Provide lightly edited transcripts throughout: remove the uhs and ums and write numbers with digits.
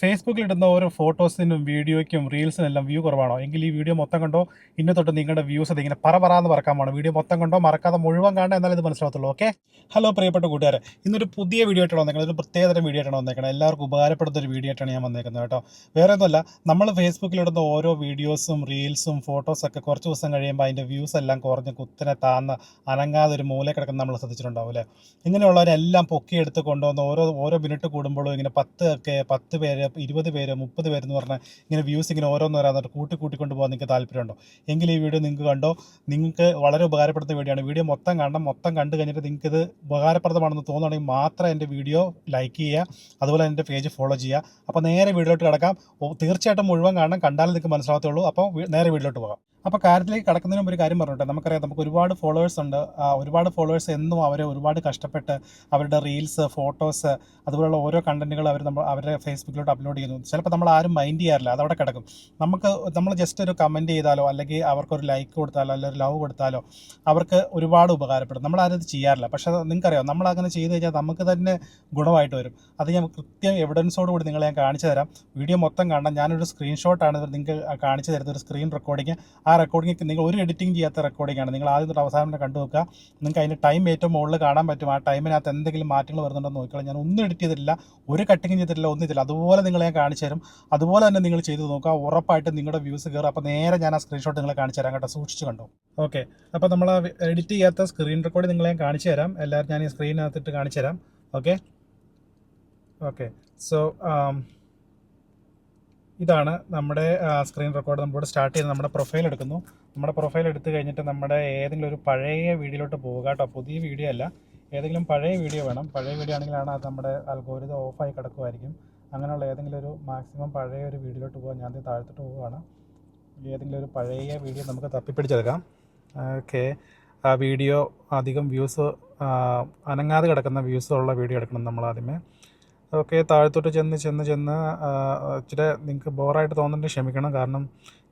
ഫേസ്ബുക്കിൽ ഇടുന്ന ഓരോ ഫോട്ടോസിനും വീഡിയോയ്ക്കും റീൽസിനും എല്ലാം വ്യൂ കുറവാണോ എങ്കിൽ ഈ വീഡിയോ മൊത്തം കണ്ടോ. ഇന്ന് തൊട്ട് നിങ്ങളുടെ വ്യൂസ് അത് ഇങ്ങനെ പറന്ന് പറക്കാൻ പോകണം. വീഡിയോ മൊത്തം കണ്ടോ, മറക്കാതെ മുഴുവൻ കാണാൻ, എന്നാലും ഇത് മനസ്സിലാകത്തുള്ളൂ. ഓക്കെ. ഹലോ പ്രിയപ്പെട്ട കൂട്ടുകാരെ, ഇന്നൊരു പുതിയ വീഡിയോ ആയിട്ടാണ് വന്നേക്കുന്നത്. ഒരു പ്രത്യേകതരം വീഡിയോ ആയിട്ടാണ് വന്നേക്കുന്നത്. എല്ലാവർക്കും ഉപകാരപ്പെടുന്ന ഒരു വീഡിയോ ആയിട്ടാണ് ഞാൻ വന്നേക്കുന്നത് കേട്ടോ. വേറെ ഒന്നുമല്ല, നമ്മൾ ഫേസ്ബുക്കിൽ ഇടുന്ന ഓരോ വീഡിയോസും റീൽസും ഫോട്ടോസൊക്കെ കുറച്ച് ദിവസം കഴിയുമ്പോൾ അതിൻ്റെ വ്യൂസ് എല്ലാം കുറഞ്ഞ് കുത്തിനെ താന്ന് അനങ്ങാതെ ഒരു മൂല കിടക്കുന്ന നമ്മൾ ശ്രദ്ധിച്ചിട്ടുണ്ടാവും അല്ലേ. ഇങ്ങനെയുള്ളവരെല്ലാം പൊക്കിയെടുത്ത് കൊണ്ടുവന്ന് ഓരോ മിനിറ്റ് കൂടുമ്പോഴും ഇങ്ങനെ 10 പേര്, 20 പേര്, 30 പേരെന്ന് പറഞ്ഞാൽ ഇങ്ങനെ വ്യൂസ് ഇങ്ങനെ ഓരോന്നോരാന്നിട്ട് കൂട്ടിക്കൊണ്ട് പോകാൻ നിങ്ങൾക്ക് താല്പര്യമുണ്ടോ എങ്കിൽ ഈ വീഡിയോ നിങ്ങൾക്ക് കണ്ടോ. നിങ്ങൾക്ക് വളരെ ഉപകാരപ്പെടുന്ന വീഡിയോ ആണ്. വീഡിയോ മൊത്തം കാണണം. മൊത്തം കണ്ടു കഴിഞ്ഞിട്ട് നിങ്ങൾക്ക് ഇത് ഉപകാരപ്രദമാണെന്ന് തോന്നുകയാണെങ്കിൽ മാത്രം എൻ്റെ വീഡിയോ ലൈക്ക് ചെയ്യുക, അതുപോലെ എൻ്റെ പേജ് ഫോളോ ചെയ്യുക. അപ്പോൾ നേരെ വീഡിയോയിലോട്ട് കിടക്കാം. തീർച്ചയായിട്ടും മുഴുവൻ കാണണം, കണ്ടാലും നിങ്ങൾക്ക് മനസ്സിലാകത്തുള്ളൂ. അപ്പോൾ നേരെ വീഡിയോയിലോട്ട് പോകാം. അപ്പോൾ കാര്യത്തിലേക്ക് കടക്കുന്നതിന് മുമ്പ് ഒരു കാര്യം പറഞ്ഞോട്ടെ. നമുക്കറിയാം, നമുക്ക് ഒരുപാട് ഫോളോവേഴ്സ് ഉണ്ട്. ഒരുപാട് ഫോളോവേഴ്സ് എന്നും അവരെ ഒരുപാട് കഷ്ടപ്പെട്ട് അവരുടെ റീൽസ്, ഫോട്ടോസ്, അതുപോലുള്ള ഓരോ കണ്ടന്റുകൾ അവരുടെ ഫേസ്ബുക്കിലോട്ട് അപ്ലോഡ് ചെയ്യുന്നു. ചിലപ്പോൾ നമ്മൾ ആരും മൈൻഡ് ചെയ്യാറില്ല, അതവിടെ കിടക്കും. നമ്മൾ ജസ്റ്റ് ഒരു കമൻറ്റ് ചെയ്താലോ, അല്ലെങ്കിൽ അവർക്കൊരു ലൈക്ക് കൊടുത്താലോ, അല്ലെങ്കിൽ ഒരു ലവ് കൊടുത്താലോ അവർക്ക് ഒരുപാട് ഉപകാരപ്പെടും. നമ്മളാരും ചെയ്യാറില്ല. പക്ഷേ നിങ്ങൾക്കറിയാം, നമ്മളങ്ങനെ ചെയ്ത് കഴിഞ്ഞാൽ നമുക്ക് തന്നെ ഗുണമായിട്ട് വരും. അത് ഞാൻ കൃത്യം എവിഡൻസോട് കൂടി നിങ്ങളെ ഞാൻ കാണിച്ചു തരാം. വീഡിയോ മൊത്തം കാണണം. ഞാനൊരു സ്ക്രീൻഷോട്ടാണ് നിങ്ങൾക്ക് കാണിച്ചു തരുന്നത്, ഒരു സ്ക്രീൻ റെക്കോർഡിങ്. ആ റെക്കോർഡിങ് നിങ്ങൾ ഒരു എഡിറ്റിംഗ് ചെയ്യാത്ത റെക്കോർഡിംഗ് ആണ്. നിങ്ങൾ ആദ്യം തൊട്ട് അവസാനം കണ്ടു നോക്കുക. നിങ്ങൾക്ക് അതിൻ്റെ ടൈം ഏറ്റവും മുകളിൽ കാണാൻ പറ്റും. ആ ടൈമിനകത്ത് എന്തെങ്കിലും മാറ്റങ്ങൾ വരുന്നുണ്ടോ എന്ന് നോക്കിയാൽ, ഞാൻ ഒന്നും എഡിറ്റ് ചെയ്തിട്ടില്ല, ഒരു കട്ടിങ് ചെയ്തിട്ടില്ല, ഒന്നും ചെയ്തില്ല. അതുപോലെ നിങ്ങളെ ഞാൻ കാണിച്ചു തരും. അതുപോലെ തന്നെ നിങ്ങൾ ചെയ്ത് നോക്കുക. ഉറപ്പായിട്ടും നിങ്ങളുടെ വ്യൂസ് കയറും. അപ്പോൾ നേരെ ഞാൻ ആ സ്ക്രീൻഷോട്ട് നിങ്ങളെ കാണിച്ചു തരാം കേട്ടോ. സൂക്ഷിച്ച് കണ്ടോ. ഓക്കെ. അപ്പോൾ നമ്മൾ എഡിറ്റ് ചെയ്യാത്ത സ്ക്രീൻ റെക്കോർഡ് നിങ്ങളെ ഞാൻ കാണിച്ചു തരാം. എല്ലാവരും ഞാൻ ഈ സ്ക്രീനകത്തിട്ട് കാണിച്ചു തരാം. ഓക്കെ. സോ ഇതാണ് നമ്മുടെ സ്ക്രീൻ റെക്കോർഡ്. നമ്മളിവിടെ സ്റ്റാർട്ട് ചെയ്ത് നമ്മുടെ പ്രൊഫൈൽ എടുക്കുന്നു. നമ്മുടെ പ്രൊഫൈൽ എടുത്തു കഴിഞ്ഞിട്ട് നമ്മുടെ ഏതെങ്കിലും ഒരു പഴയ വീഡിയോയിലോട്ട് പോവുക കേട്ടോ. പുതിയ വീഡിയോ അല്ല, ഏതെങ്കിലും പഴയ വീഡിയോ വേണം. പഴയ വീഡിയോ ആണെങ്കിലാണ് അത് നമ്മുടെ അൽഗോരിതം ഓഫായി കിടക്കുമായിരിക്കും. അങ്ങനെയുള്ള ഏതെങ്കിലും ഒരു മാക്സിമം പഴയ ഒരു വീഡിയോയിലോട്ട് പോകാൻ ഞാൻ താഴ്ത്തിട്ട് പോവുകയാണ്. ഏതെങ്കിലും ഒരു പഴയ വീഡിയോ നമുക്ക് തപ്പിപ്പിടിച്ചെടുക്കാം. ഓക്കെ. ആ വീഡിയോ അധികം വ്യൂസ്, അനങ്ങാതെ കിടക്കുന്ന വ്യൂസ് ഉള്ള വീഡിയോ എടുക്കണം നമ്മൾ ആദ്യമേ. ഓക്കെ. താഴത്തോട്ട് ചെന്ന് ഇച്ചിരി നിങ്ങൾക്ക് ബോറായിട്ട് തോന്നുന്നുണ്ടെങ്കിൽ ക്ഷമിക്കണം. കാരണം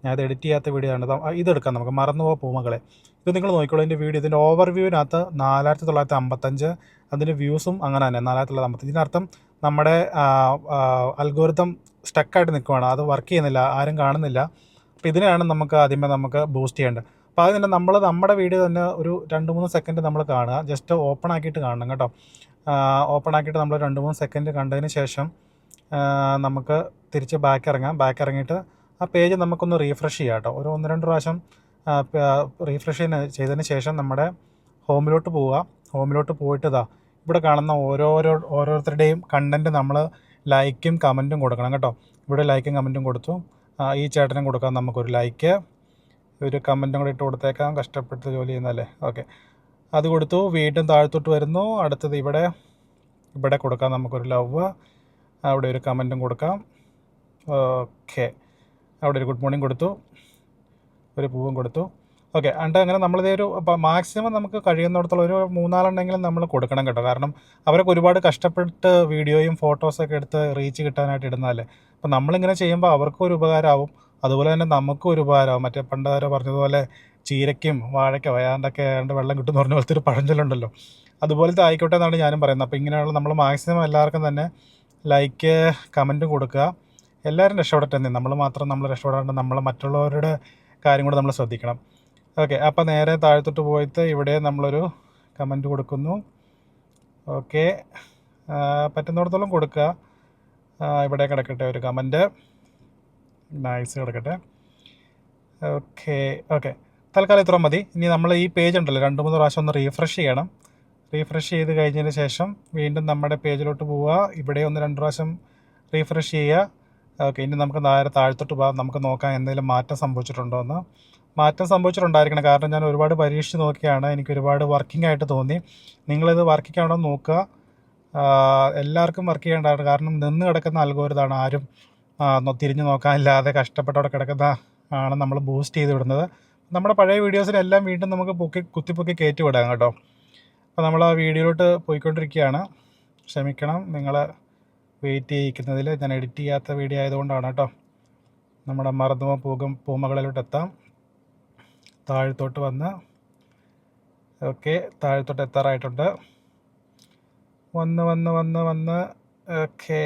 ഞാനത് എഡിറ്റ് ചെയ്യാത്ത വീഡിയോ ആണ്. ഇതെടുക്കാം നമുക്ക്, മറന്നുപോയ പൂമകളെ. ഇത് നിങ്ങൾ നോക്കിക്കോളൂ. എൻ്റെ വീഡിയോ, ഇതിൻ്റെ ഓവർവ്യൂവിനകത്ത് 4955, അതിൻ്റെ വ്യൂസും അങ്ങനെ തന്നെ 4955. ഇതിനർത്ഥം നമ്മുടെ അൽഗോരിതം സ്റ്റക്കായിട്ട് നിൽക്കുവാണ്, അത് വർക്ക് ചെയ്യുന്നില്ല, ആരും കാണുന്നില്ല. അപ്പോൾ ഇതിനെയാണ് നമുക്ക് ബൂസ്റ്റ് ചെയ്യേണ്ടത്. അപ്പോൾ അതിന് നമ്മുടെ വീഡിയോ തന്നെ ഒരു 2-3 സെക്കൻഡ് നമ്മൾ കാണുക. ജസ്റ്റ് ഓപ്പൺ ആക്കിയിട്ട് കാണണം കേട്ടോ. ഓപ്പൺ ആക്കിയിട്ട് നമ്മൾ 2-3 സെക്കൻഡ് കണ്ടതിന് ശേഷം നമുക്ക് തിരിച്ച് ബാക്ക് ഇറങ്ങിയിട്ട് ആ പേജ് നമുക്കൊന്ന് റീഫ്രഷ് ചെയ്യാം കേട്ടോ. ഒരു 1-2 പ്രാവശ്യം റീഫ്രഷ് ചെയ്തതിന് ശേഷം നമ്മുടെ ഹോമിലോട്ട് പോവുക. ഹോമിലോട്ട് പോയിട്ട് ഇവിടെ കാണുന്ന ഓരോരുത്തരുടെയും കണ്ടൻറ്റ് നമ്മൾ ലൈക്കും കമൻറ്റും കൊടുക്കണം കേട്ടോ. ഇവിടെ ലൈക്കും കമൻറ്റും കൊടുത്തു. ഈ ചേട്ടനും കൊടുക്കാം നമുക്കൊരു ലൈക്ക്, ഒരു കമൻറ്റും കൂടെ ഇട്ട് കൊടുത്തേക്കാം. കഷ്ടപ്പെട്ട് ജോലി ചെയ്യുന്നതല്ലേ. ഓക്കെ. അത് കൊടുത്തു. വീണ്ടും താഴത്തോട്ട് വരുന്നു. അടുത്തത് ഇവിടെ കൊടുക്കാം നമുക്കൊരു ലവ്, അവിടെ ഒരു കമൻറ്റും കൊടുക്കാം. ഓക്കെ. അവിടെ ഒരു ഗുഡ് മോർണിംഗ് കൊടുത്തു, ഒരു പൂവും കൊടുത്തു. ഓക്കെ. അങ്ങനെ നമ്മളിതേ ഒരു മാക്സിമം നമുക്ക് കഴിയുന്നിടത്തോളം ഒരു 3-4 എണ്ണെങ്കിലും നമ്മൾ കൊടുക്കണം കേട്ടോ. കാരണം അവരൊക്കെ ഒരുപാട് കഷ്ടപ്പെട്ട് വീഡിയോയും ഫോട്ടോസൊക്കെ എടുത്ത് റീച്ച് കിട്ടാനായിട്ട് ഇടുന്നതല്ലേ. അപ്പോൾ നമ്മളിങ്ങനെ ചെയ്യുമ്പോൾ അവർക്കും ഒരു ഉപകാരമാവും, അതുപോലെ തന്നെ നമുക്കും ഒരു ഉപകാരമാവും. മറ്റേ പണ്ടുകാരെ പറഞ്ഞതുപോലെ ചീരയ്ക്കും വാഴയ്ക്കോ ഏതാണ്ടൊക്കെ വെള്ളം കിട്ടുമെന്ന് പറഞ്ഞ പോലത്തെ ഒരു പഴഞ്ചൊല്ലുണ്ടല്ലോ, അതുപോലത്തെ ആയിക്കോട്ടെ എന്നാണ് ഞാനും പറയുന്നത്. അപ്പോൾ ഇങ്ങനെയുള്ള നമ്മൾ മാക്സിമം എല്ലാവർക്കും തന്നെ ലൈക്ക്, കമൻറ്റും കൊടുക്കുക. എല്ലാവരും രക്ഷപ്പെടട്ടെ. നമ്മൾ രക്ഷപ്പെടാണ്ട് നമ്മൾ മറ്റുള്ളവരുടെ കാര്യം കൂടെ നമ്മൾ ശ്രദ്ധിക്കണം. ഓക്കെ. അപ്പോൾ നേരെ താഴത്തോട്ട് പോയിട്ട് ഇവിടെ നമ്മളൊരു കമൻറ്റ് കൊടുക്കുന്നു. ഓക്കെ. പറ്റുന്നിടത്തോളം കൊടുക്കുക. ഇവിടെ കിടക്കട്ടെ ഒരു കമൻറ്റ്, നൈസ് കിടക്കട്ടെ. ഓക്കെ. തൽക്കാലം ഇത്ര മതി. ഇനി നമ്മൾ ഈ പേജ് ഉണ്ടല്ലോ 2-3 പ്രാവശ്യം ഒന്ന് റീഫ്രഷ് ചെയ്യണം. റീഫ്രഷ് ചെയ്ത് കഴിഞ്ഞതിന് ശേഷം വീണ്ടും നമ്മുടെ പേജിലോട്ട് പോവുക. ഇവിടെ 1-2 പ്രാവശ്യം റീഫ്രഷ് ചെയ്യുക. ഓക്കെ. ഇനി നമുക്ക് നേരെ താഴത്തോട്ട് പോകാം. നമുക്ക് നോക്കാം എന്തെങ്കിലും മാറ്റം സംഭവിച്ചിട്ടുണ്ടോ എന്ന്. മാറ്റം സംഭവിച്ചിട്ടുണ്ടായിരിക്കണം. കാരണം ഞാൻ ഒരുപാട് പരീക്ഷിച്ച് നോക്കിയാണ്, എനിക്ക് ഒരുപാട് വർക്കിംഗ് ആയിട്ട് തോന്നി. നിങ്ങളിത് വർക്കിംഗ് ആണോ എന്ന് നോക്കുക. എല്ലാവർക്കും വർക്ക് ചെയ്യേണ്ടതാണ്. കാരണം നിന്ന് കിടക്കുന്ന അൽഗോരിതമാണ്. ആരും തിരിഞ്ഞു നോക്കാനില്ലാതെ കഷ്ടപ്പെട്ടവിടെ കിടക്കുന്ന ആണ് നമ്മൾ ബൂസ്റ്റ് ചെയ്ത് വിടുന്നത്. നമ്മുടെ പഴയ വീഡിയോസിലെല്ലാം വീണ്ടും നമുക്ക് കുത്തിപ്പൊക്കി കയറ്റി വിടാം കേട്ടോ. അപ്പോൾ നമ്മൾ ആ വീഡിയോയിലോട്ട് പോയിക്കൊണ്ടിരിക്കുകയാണ്. ക്ഷമിക്കണം നിങ്ങൾ വെയിറ്റ് ചെയ്യിക്കുന്നതിൽ. ഞാൻ എഡിറ്റ് ചെയ്യാത്ത വീഡിയോ ആയതുകൊണ്ടാണ് കേട്ടോ. നമ്മുടെ മറന്നുപോയ പൂമകളിലോട്ട് എത്താം. താഴത്തോട്ട് വന്ന് ഓക്കെ. താഴത്തോട്ട് എത്താറായിട്ടുണ്ട്. വന്ന് ഓക്കെ.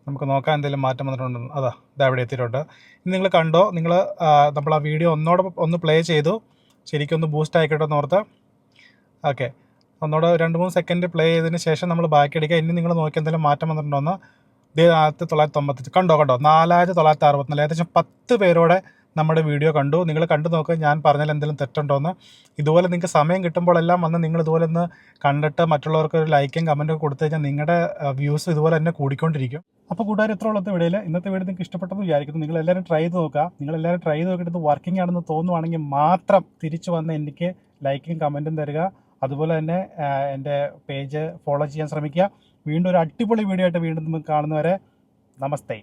നമുക്ക് നോക്കാൻ എന്തെങ്കിലും മാറ്റം വന്നിട്ടുണ്ടെന്ന്. അതാ ഇത് അവിടെ എത്തിയിട്ടുണ്ട്. ഇനി നിങ്ങൾ കണ്ടോ, നിങ്ങൾ നമ്മൾ ആ വീഡിയോ ഒന്ന് പ്ലേ ചെയ്തു, ശരിക്കും ഒന്ന് ബൂസ്റ്റ് ആയിക്കോട്ടെ എന്ന് ഓർത്ത്. ഓക്കെ, ഒന്നോടെ 2-3 സെക്കൻഡ് പ്ലേ ചെയ്തതിന് ശേഷം നമ്മൾ ബാക്കി അടിക്കുക. ഇനി നിങ്ങൾ നോക്കി എന്തെങ്കിലും മാറ്റം വന്നിട്ടുണ്ടോയെന്ന്. 1995 കണ്ടോ 4964, ഏകദേശം 10 പേരോടെ നമ്മുടെ വീഡിയോ കണ്ടു. നിങ്ങൾ കണ്ടു നോക്കുക, ഞാൻ പറഞ്ഞാൽ എന്തെങ്കിലും തെറ്റുണ്ടോയെന്ന്. ഇതുപോലെ നിങ്ങൾക്ക് സമയം കിട്ടുമ്പോഴെല്ലാം വന്ന് നിങ്ങൾ ഇതുപോലെ ഒന്ന് കണ്ടിട്ട് മറ്റുള്ളവർക്ക് ഒരു ലൈക്കും കമൻറ്റും കൊടുത്തു കഴിഞ്ഞാൽ നിങ്ങളുടെ വ്യൂസ് ഇതുപോലെ തന്നെ കൂടിക്കൊണ്ടിരിക്കും. അപ്പോൾ കൂട്ടുകാർ, ഇത്ര ഉള്ളത്തെ വീഡിയോയിൽ ഇന്നത്തെ വീഡിയോ നിങ്ങൾക്ക് ഇഷ്ടപ്പെട്ടെന്ന് വിചാരിക്കുന്നു. നിങ്ങളെല്ലാവരും ട്രൈ ചെയ്ത് നോക്കുക. നിങ്ങളെല്ലാവരും ട്രൈ ചെയ്ത് നോക്കിയിട്ട് വർക്കിംഗ് ആണെന്ന് തോന്നുവാണെങ്കിൽ മാത്രം തിരിച്ചു വന്ന് എനിക്ക് ലൈക്കും കമൻറ്റും തരിക. അതുപോലെ തന്നെ എൻ്റെ പേജ് ഫോളോ ചെയ്യാൻ ശ്രമിക്കുക. വീണ്ടും ഒരു അടിപൊളി വീഡിയോ ആയിട്ട് വീണ്ടും നമുക്ക് കാണുന്നവരെ നമസ്തേ.